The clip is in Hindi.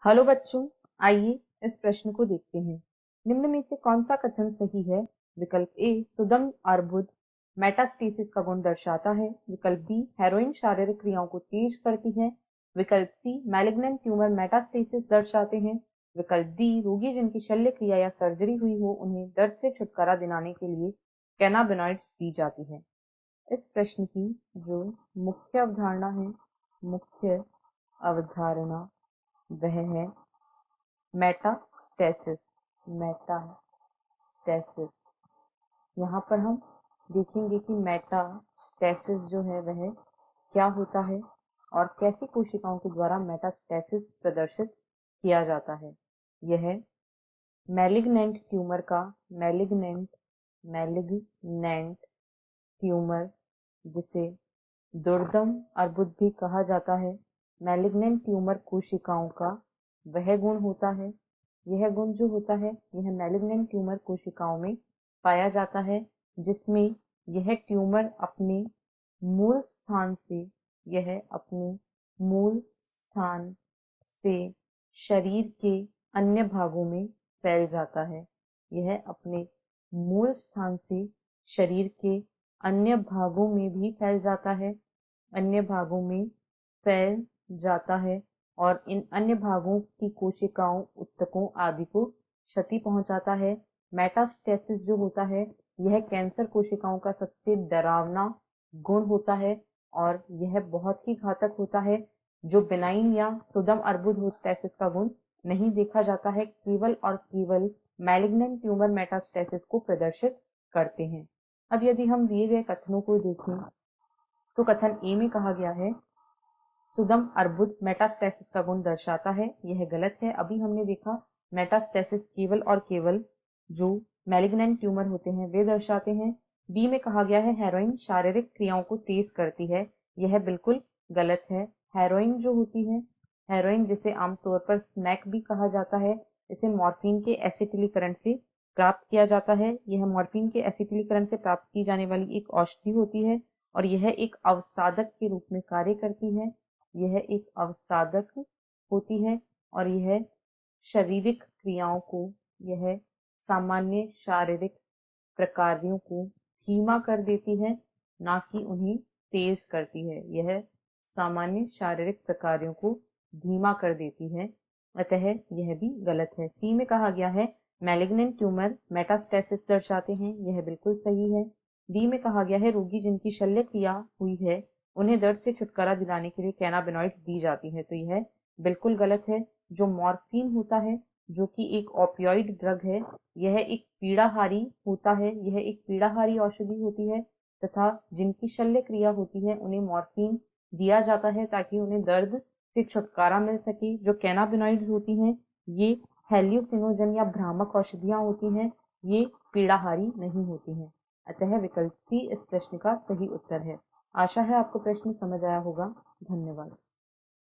हेलो बच्चों, आइए इस प्रश्न को देखते हैं। निम्न में से कौन सा कथन सही है? विकल्प ए सुदम अर्बुद मेटास्टेसिस का गुण दर्शाता है। विकल्प बी हेरोइन शारीरिक क्रियाओं को तेज करती है। विकल्प सी मैलिग्नेंट ट्यूमर मेटास्टेसिस दर्शाते हैं। विकल्प डी रोगी जिनकी शल्य क्रिया या सर्जरी हुई हो उन्हें दर्द से छुटकारा दिलाने के लिए कैनाबिनॉइड्स दी जाती है। इस प्रश्न की जो मुख्य अवधारणा है, मुख्य अवधारणा वह है मेटास्टेसिस। मेटास्टेसिस यहाँ पर हम देखेंगे कि मेटास्टेसिस जो है वह क्या होता है और कैसी कोशिकाओं के द्वारा मेटास्टेसिस प्रदर्शित किया जाता है। यह मैलिग्नेंट ट्यूमर का मैलिग्नेंट ट्यूमर जिसे दुर्दम अर्बुद भी कहा जाता है, मैलिग्नेंट ट्यूमर कोशिकाओं का वह गुण होता है। यह गुण जो होता है यह मैलिग्नेंट ट्यूमर कोशिकाओं में पाया जाता है, जिसमें यह ट्यूमर अपने मूल स्थान से शरीर के अन्य भागों में फैल जाता है। यह अपने मूल स्थान से शरीर के अन्य भागों में भी फैल जाता है, अन्य भागों में फैल जाता है और इन अन्य भागों की कोशिकाओं, ऊतकों आदि को क्षति पहुंचाता है। मेटास्टेसिस जो होता है यह कैंसर कोशिकाओं का सबसे डरावना गुण होता है और यह बहुत ही घातक होता है। जो बिनाइन या सुदम अर्बुदोस्टेसिस का गुण नहीं देखा जाता है, केवल और केवल मैलिग्नेंट ट्यूमर मेटास्टेसिस को प्रदर्शित करते हैं। अब यदि हम दिए गए कथनों को देखें तो कथन ए में कहा गया है सुदम अर्बुद मेटास्टेसिस का गुण दर्शाता है, यह गलत है। अभी हमने देखा मेटास्टेसिस केवल और केवल जो मैलिग्नेंट ट्यूमर होते हैं वे दर्शाते हैं। बी में कहा गया है हेरोइन शारीरिक क्रियाओं को तेज करती है, यह बिल्कुल गलत है। हेरोइन जो होती है, हेरोइन जिसे आमतौर पर स्मैक भी कहा जाता है, इसे मॉर्फिन के एसिटिलीकरण से प्राप्त किया जाता है। यह मॉर्फिन के एसिटिलीकरण से प्राप्त की जाने वाली एक औषधि होती है और यह एक अवसादक के रूप में कार्य करती है। यह एक अवसादक होती है और यह शारीरिक क्रियाओं को, यह सामान्य शारीरिक प्रक्रियाओं को धीमा कर देती है, ना कि उन्हें तेज करती है। यह सामान्य शारीरिक प्रक्रियाओं को धीमा कर देती है, अतः यह भी गलत है। सी में कहा गया है मैलिग्नेंट ट्यूमर मेटास्टेसिस दर्शाते हैं, यह बिल्कुल सही है। डी में कहा गया है रोगी जिनकी शल्य क्रिया हुई है उन्हें दर्द से छुटकारा दिलाने के लिए कैनाबिनॉइड्स दी जाती है, तो यह बिल्कुल गलत है। जो मॉर्फिन होता है जो कि एक ओपियोइड ड्रग है, यह एक पीड़ाहारी होता है, यह एक पीड़ाहारी औषधि होती है तथा जिनकी शल्य क्रिया होती है उन्हें मॉर्फिन दिया जाता है ताकि उन्हें दर्द से छुटकारा मिल सके। जो कैनाबिनॉइड्स होती हैं ये हेल्यूसिनोजन या भ्रामक औषधियां होती हैं, ये पीड़ाहारी नहीं होती हैं, अतः विकल्प सी इस प्रश्न का सही उत्तर है। आशा है आपको प्रश्न समझ आया होगा। धन्यवाद।